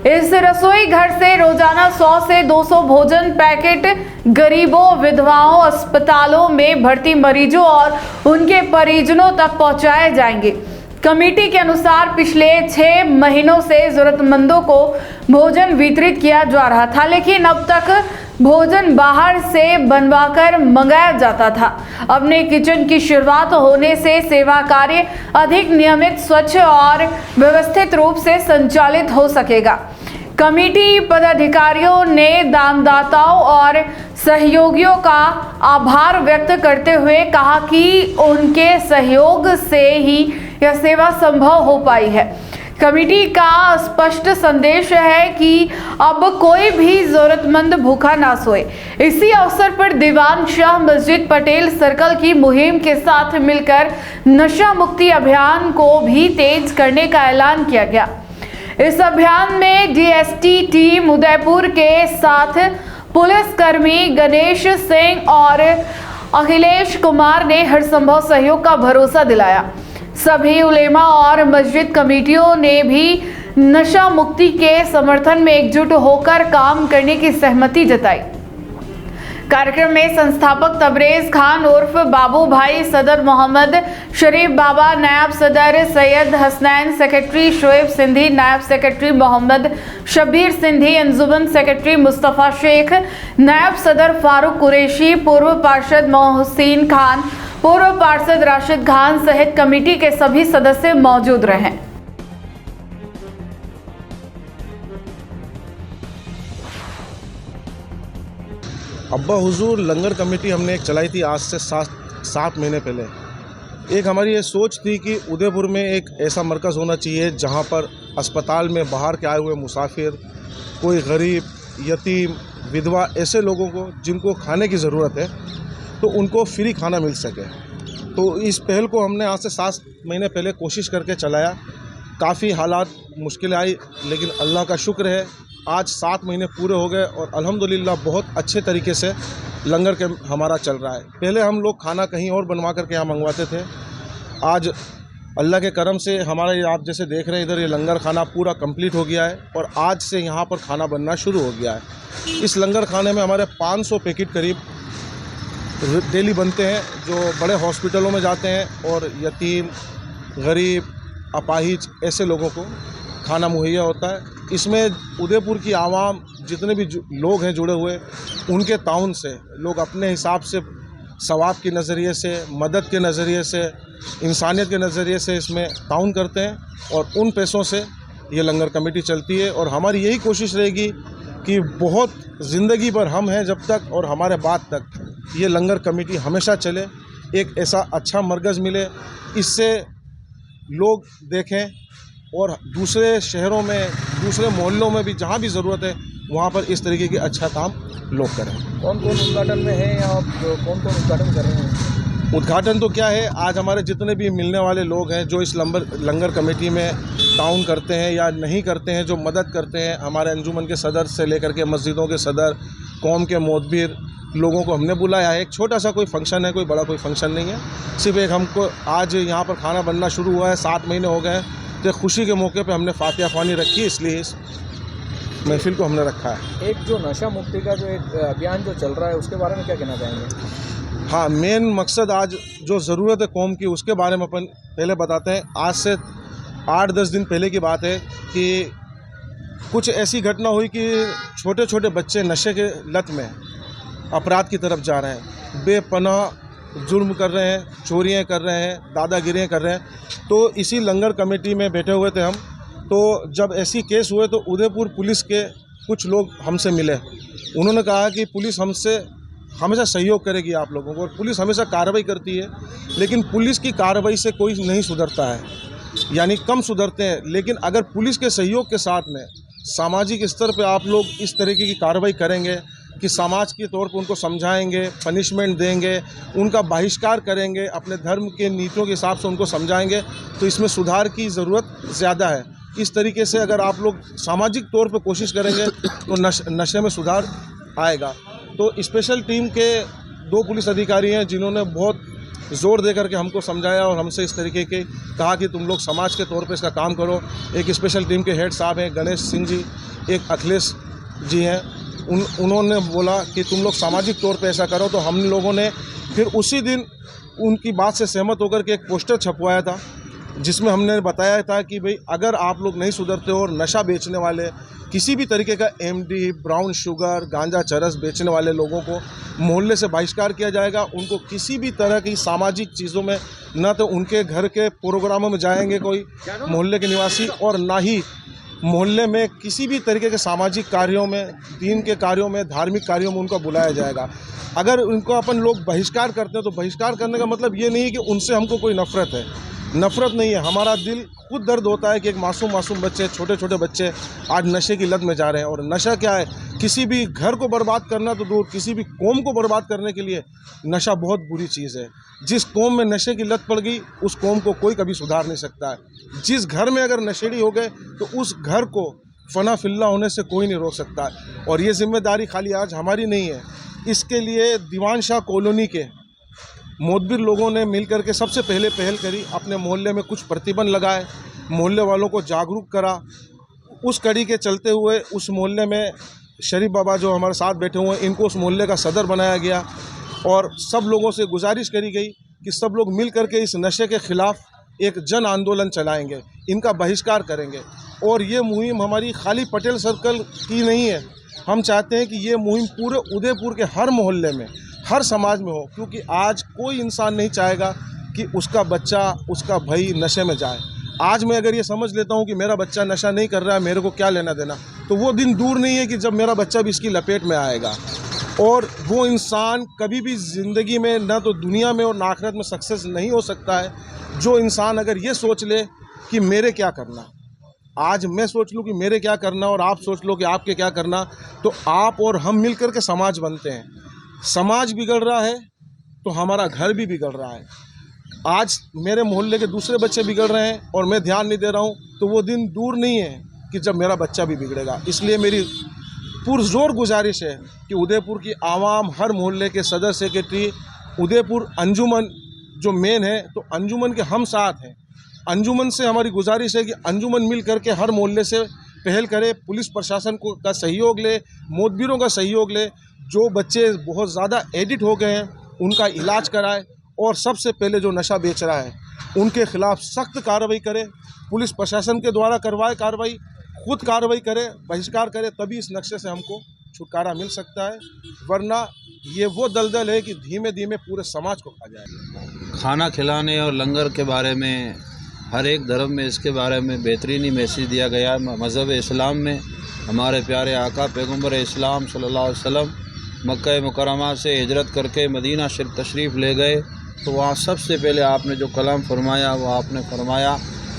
इस रसोई घर से रोजाना 100 से 200 भोजन पैकेट गरीबों, विधवाओं, अस्पतालों में भर्ती मरीजों और उनके परिजनों तक पहुंचाए जाएंगे। कमेटी के अनुसार पिछले 6 महीनों से जरूरतमंदों को भोजन वितरित किया जा रहा था, लेकिन अब तक भोजन बाहर से बनवाकर मंगाया जाता था। अब नए किचन की शुरुआत होने से सेवा कार्य अधिक नियमित, स्वच्छ और व्यवस्थित रूप से संचालित हो सकेगा। कमेटी पदाधिकारियों ने दानदाताओं और सहयोगियों का आभार व्यक्त करते हुए कहा कि उनके सहयोग से ही यह सेवा संभव हो पाई है। कमेटी का स्पष्ट संदेश है कि अब कोई भी जरूरतमंद भूखा ना सोए। इसी अवसर पर दीवान शाह मस्जिद पटेल सर्कल की मुहिम के साथ मिलकर नशा मुक्ति अभियान को भी तेज करने का ऐलान किया गया। इस अभियान में डीएसटी टीम उदयपुर के साथ पुलिसकर्मी गणेश सिंह और अखिलेश कुमार ने हर संभव सहयोग का भरोसा दिलाया। सभी उलेमा और मस्जिद कमेटियों ने भी नशा मुक्ति के समर्थन में एकजुट होकर काम करने की सहमति जताई। कार्यक्रम में संस्थापक तबरेज खान उर्फ बाबू भाई, सदर मोहम्मद शरीफ बाबा, नायब सदर सैयद हसनैन, सेक्रेटरी शोएब सिंधी, नायब सेक्रेटरी मोहम्मद शब्बीर सिंधी, अंजुमन सेक्रेटरी मुस्तफ़ा शेख, नायब सदर फारूक कुरैशी, पूर्व पार्षद मोहसिन खान, पूर्व पार्षद राशिद खान सहित कमेटी के सभी सदस्य मौजूद रहे। अब्बा हुजूर लंगर कमेटी हमने एक चलाई थी आज से 7 महीने पहले। एक हमारी ये सोच थी कि उदयपुर में एक ऐसा मरकज़ होना चाहिए जहाँ पर अस्पताल में बाहर के आए हुए मुसाफिर, कोई गरीब, यतीम, विधवा, ऐसे लोगों को जिनको खाने की ज़रूरत है तो उनको फ्री खाना मिल सके। तो इस पहल को हमने आज से 7 महीने पहले कोशिश करके चलाया। काफ़ी हालात मुश्किलें आई, लेकिन अल्लाह का शुक्र है आज 7 महीने पूरे हो गए और अल्हम्दुलिल्लाह बहुत अच्छे तरीके से लंगर के हमारा चल रहा है। पहले हम लोग खाना कहीं और बनवा करके यहाँ मंगवाते थे। आज अल्लाह के करम से हमारा ये आप जैसे देख रहे हैं इधर ये लंगर खाना पूरा कंप्लीट हो गया है और आज से यहाँ पर खाना बनना शुरू हो गया है। इस लंगर खाने में हमारे 500 पैकेट करीब डेली बनते हैं जो बड़े हॉस्पिटलों में जाते हैं और यतीम, गरीब, अपाहिज ऐसे लोगों को खाना मुहैया होता है। इसमें उदयपुर की आवाम जितने भी लोग हैं जुड़े हुए, उनके ताउन से लोग अपने हिसाब से सवाब के नज़रिए से, मदद के नज़रिए से, इंसानियत के नज़रिए से इसमें ताउन करते हैं और उन पैसों से ये लंगर कमेटी चलती है। और हमारी यही कोशिश रहेगी कि बहुत ज़िंदगी भर हम हैं जब तक और हमारे बाद तक ये लंगर कमेटी हमेशा चले, एक ऐसा अच्छा मरकज़ मिले, इससे लोग देखें और दूसरे शहरों में, दूसरे मोहल्लों में भी जहाँ भी ज़रूरत है वहाँ पर इस तरीके के अच्छा काम लोग करें। कौन कौन उद्घाटन में है या कौन कौन उद्घाटन कर रहे हैं? उद्घाटन तो क्या है, आज हमारे जितने भी मिलने वाले लोग हैं जो इस लंगर कमेटी में ताउन करते हैं या नहीं करते हैं, जो मदद करते हैं, हमारे अंजुमन के सदर से लेकर के मस्जिदों के सदर, कौम के मोतबिर लोगों को हमने बुलाया है। एक छोटा सा कोई फंक्शन है, कोई बड़ा कोई फंक्शन नहीं है, सिर्फ एक हमको आज यहाँ पर खाना बनना शुरू हुआ है, 7 महीने हो गए हैं, तो खुशी के मौके पे हमने फातिहा ख्वानी रखी, इसलिए इस महफिल को हमने रखा है। एक जो नशा मुक्ति का जो एक अभियान जो चल रहा है उसके बारे में क्या कहना चाहेंगे? हाँ, मेन मकसद आज जो ज़रूरत है कौम की उसके बारे में अपन पहले बताते हैं। आज से 8-10 दिन पहले की बात है कि कुछ ऐसी घटना हुई कि छोटे छोटे बच्चे नशे के लत में अपराध की तरफ जा रहे हैं, बेपनाह जुर्म कर रहे हैं, चोरियां कर रहे हैं, दादागिरियां कर रहे हैं। तो इसी लंगर कमेटी में बैठे हुए थे हम, तो जब ऐसी केस हुए तो उदयपुर पुलिस के कुछ लोग हमसे मिले। उन्होंने कहा कि पुलिस हमसे हमेशा सहयोग करेगी आप लोगों को, और पुलिस हमेशा कार्रवाई करती है, लेकिन पुलिस की कार्रवाई से कोई नहीं सुधरता है, यानी कम सुधरते हैं। लेकिन अगर पुलिस के सहयोग के साथ में सामाजिक स्तर पे आप लोग इस तरीके की कार्रवाई करेंगे कि समाज के तौर पर उनको समझाएंगे, पनिशमेंट देंगे, उनका बहिष्कार करेंगे, अपने धर्म के नीतियों के हिसाब से उनको समझाएंगे, तो इसमें सुधार की ज़रूरत ज़्यादा है। इस तरीके से अगर आप लोग सामाजिक तौर पर कोशिश करेंगे तो नशे में सुधार आएगा। तो स्पेशल टीम के 2 पुलिस अधिकारी हैं जिन्होंने बहुत ज़ोर दे करके हमको समझाया और हमसे इस तरीके के कहा कि तुम लोग समाज के तौर पे इसका काम करो। एक स्पेशल टीम के हेड साहब हैं गणेश सिंह जी, एक अखिलेश जी हैं, उन्होंने बोला कि तुम लोग सामाजिक तौर पे ऐसा करो। तो हम लोगों ने फिर उसी दिन उनकी बात से सहमत होकर के एक पोस्टर छपवाया था जिसमें हमने बताया था कि भाई अगर आप लोग नहीं सुधरते हो और नशा बेचने वाले, किसी भी तरीके का एमडी, ब्राउन शुगर, गांजा, चरस बेचने वाले लोगों को मोहल्ले से बहिष्कार किया जाएगा। उनको किसी भी तरह की सामाजिक चीज़ों में, ना तो उनके घर के प्रोग्रामों में जाएंगे कोई मोहल्ले के निवासी, और ना ही मोहल्ले में किसी भी तरीके के सामाजिक कार्यों में, दीन के कार्यों में, धार्मिक कार्यों में उनको बुलाया जाएगा। अगर उनको अपन लोग बहिष्कार करते हैं तो बहिष्कार करने का मतलब ये नहीं है कि उनसे हमको कोई नफ़रत है, नफ़रत नहीं है। हमारा दिल खुद दर्द होता है कि एक मासूम बच्चे, छोटे छोटे बच्चे आज नशे की लत में जा रहे हैं। और नशा क्या है, किसी भी घर को बर्बाद करना तो दूर, किसी भी कौम को बर्बाद करने के लिए नशा बहुत बुरी चीज़ है। जिस कौम में नशे की लत पड़ गई उस कौम को कोई कभी सुधार नहीं सकता है। जिस घर में अगर नशेड़ी हो गए तो उस घर को फना फिल्ला होने से कोई नहीं रोक सकता है। और ये जिम्मेदारी खाली आज हमारी नहीं है, इसके लिए दीवान शाह कॉलोनी के मोतबिर लोगों ने मिलकर के सबसे पहले पहल करी, अपने मोहल्ले में कुछ प्रतिबंध लगाए, मोहल्ले वालों को जागरूक करा। उस कड़ी के चलते हुए उस मोहल्ले में शरीफ बाबा जो हमारे साथ बैठे हुए हैं, इनको उस मोहल्ले का सदर बनाया गया और सब लोगों से गुजारिश करी गई कि सब लोग मिल करके इस नशे के ख़िलाफ़ एक जन आंदोलन चलाएंगे, इनका बहिष्कार करेंगे। और ये मुहिम हमारी खाली पटेल सर्कल की नहीं है, हम चाहते हैं कि ये मुहिम पूरे उदयपुर के हर मोहल्ले में, हर समाज में हो, क्योंकि आज कोई इंसान नहीं चाहेगा कि उसका बच्चा, उसका भाई नशे में जाए। आज मैं अगर ये समझ लेता हूँ कि मेरा बच्चा नशा नहीं कर रहा है, मेरे को क्या लेना देना, तो वो दिन दूर नहीं है कि जब मेरा बच्चा भी इसकी लपेट में आएगा। और वो इंसान कभी भी ज़िंदगी में ना तो दुनिया में और ना आखिरत में सक्सेस नहीं हो सकता है जो इंसान अगर ये सोच ले कि मेरे क्या करना। आज मैं सोच लूँ कि मेरे क्या करना और आप सोच लो कि आपके क्या करना, तो आप और हम मिल कर के समाज बनते हैं। समाज बिगड़ रहा है तो हमारा घर भी बिगड़ रहा है। आज मेरे मोहल्ले के दूसरे बच्चे बिगड़ रहे हैं और मैं ध्यान नहीं दे रहा हूँ, तो वो दिन दूर नहीं है कि जब मेरा बच्चा भी बिगड़ेगा। इसलिए मेरी पुरजोर गुजारिश है कि उदयपुर की आवाम, हर मोहल्ले के सदर सेक्रेटरी, उदयपुर अंजुमन जो मेन है, तो अंजुमन के हम साथ हैं। अंजुमन से हमारी गुजारिश है कि अंजुमन मिल करके हर मोहल्ले से पहल करे, पुलिस प्रशासन को का सहयोग ले, मोतबीरों का सहयोग ले, जो बच्चे बहुत ज़्यादा एडिक्ट हो गए हैं उनका इलाज कराए और सबसे पहले जो नशा बेच रहा है उनके खिलाफ़ सख्त कार्रवाई करे, पुलिस प्रशासन के द्वारा करवाए कार्रवाई, खुद कार्रवाई करे, बहिष्कार करे, तभी इस नक्शे से हमको छुटकारा मिल सकता है। वरना ये वो दलदल है कि धीमे धीमे पूरे समाज को खा जाएगा। खाना खिलाने और लंगर के बारे में हर एक धर्म में इसके बारे में बेहतरीनी मैसेज दिया गया है। मज़हब इस्लाम में हमारे प्यारे आका पैगम्बर इस्लाम सल्लल्लाहु अलैहि वसल्लम मक्का मुकरमा से हिजरत करके मदीना शरीफ तशरीफ़ ले गए, तो वहाँ सबसे पहले आपने जो कलाम फरमाया वो आपने फरमाया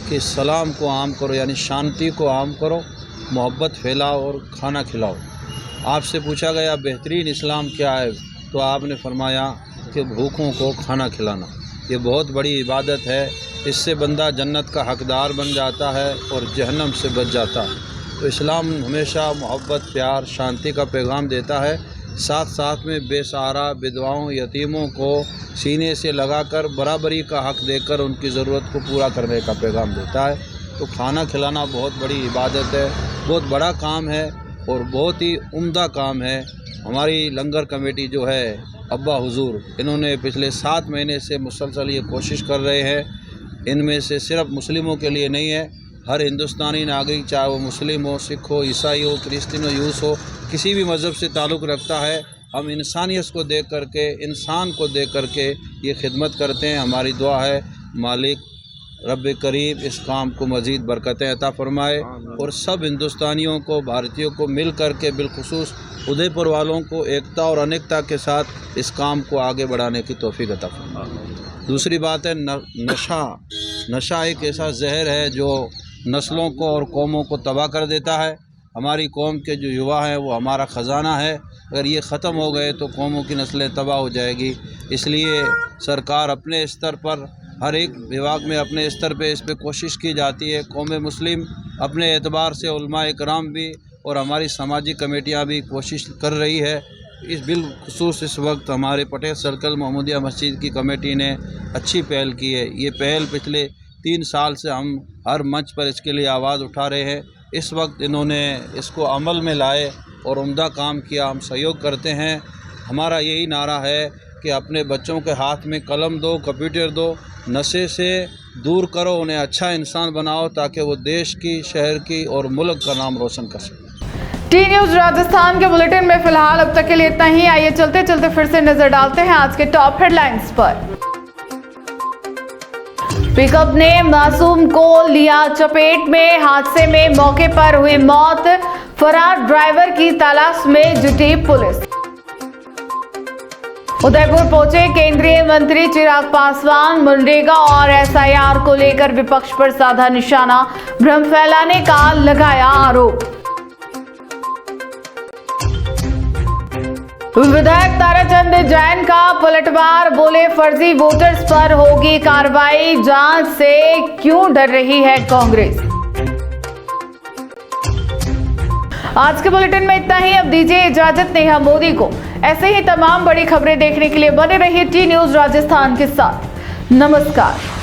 कि सलाम को आम करो, यानी शांति को आम करो, मोहब्बत फैलाओ और खाना खिलाओ। आपसे पूछा गया बेहतरीन इस्लाम क्या है, तो आपने फरमाया कि भूखों को खाना खिलाना। ये बहुत बड़ी इबादत है, इससे बंदा जन्नत का हकदार बन जाता है और जहन्नम से बच जाता है। तो इस्लाम हमेशा मोहब्बत, प्यार, शांति का पैगाम देता है। साथ साथ में बेसहारा, विधवाओं, यतीमों को सीने से लगाकर बराबरी का हक़ देकर उनकी ज़रूरत को पूरा करने का पैगाम देता है। तो खाना खिलाना बहुत बड़ी इबादत है, बहुत बड़ा काम है और बहुत ही उम्दा काम है। हमारी लंगर कमेटी जो है अब्बा हुजूर, इन्होंने पिछले 7 महीने से मुसलसल ये कोशिश कर रहे हैं। इनमें से सिर्फ मुस्लिमों के लिए नहीं है, हर हिंदुस्तानी नागरिक, चाहे वो मुस्लिम हो, सिख हो, ईसाई हो, क्रिश्चियन हो, यूस हो, किसी भी मज़हब से ताल्लुक़ रखता है, हम इंसानियत को देख करके, इंसान को देख करके ये खिदमत करते हैं। हमारी दुआ है मालिक रब करीम इस काम को मज़ीद बरकतें अता फ़रमाए और सब हिंदुस्तानियों को, भारतीयों को मिल कर के, बिलखुसूस उदयपुर वालों को एकता और अनेकता के साथ इस काम को आगे बढ़ाने की तौफीक अता फ़रमाए। दूसरी बात है नशा एक ऐसा जहर है जो नस्लों को और कौमों को तबाह कर देता है। हमारी कौम के जो युवा हैं वो हमारा ख़जाना है, अगर ये ख़त्म हो गए तो कौमों की नस्लें तबाह हो जाएगी। इसलिए सरकार अपने स्तर पर, हर एक विभाग में अपने स्तर पे इस पर कोशिश की जाती है। कौम मुस्लिम अपने एतबार से, उलमाए कराम भी और हमारी समाजी कमेटियाँ भी कोशिश कर रही है। इस बिलखुसूस इस वक्त हमारे पटेल सर्कल मोहम्मदिया मस्जिद की कमेटी ने अच्छी पहल की है। ये पहल पिछले 3 साल से हम हर मंच पर इसके लिए आवाज़ उठा रहे हैं। इस वक्त इन्होंने इसको अमल में लाए और उम्दा काम किया। हम सहयोग करते हैं। हमारा यही नारा है कि अपने बच्चों के हाथ में कलम दो, कंप्यूटर दो, नशे से दूर करो, उन्हें अच्छा इंसान बनाओ ताकि वो देश की, शहर की और मुल्क का नाम रोशन कर सके। टी न्यूज़ राजस्थान के बुलेटिन में फिलहाल अब तक के लिए इतना ही। आइए चलते चलते फिर से नजर डालते हैं आज के टॉप हेडलाइंस पर। पिकअप ने मासूम को लिया चपेट में, हादसे में मौके पर हुई मौत। फरार ड्राइवर की तलाश में जुटी पुलिस। उदयपुर पहुंचे केंद्रीय मंत्री चिराग पासवान। मनरेगा और SIR को लेकर विपक्ष पर साधा निशाना, भ्रम फैलाने का लगाया आरोप। विधायक ताराचंद जैन का पलटवार, बोले फर्जी वोटर्स पर होगी कार्रवाई, जांच से क्यों डर रही है कांग्रेस। आज के बुलेटिन में इतना ही। अब दीजिए इजाजत नेहा मोदी को। ऐसे ही तमाम बड़ी खबरें देखने के लिए बने रहिए टी न्यूज़ राजस्थान के साथ। नमस्कार।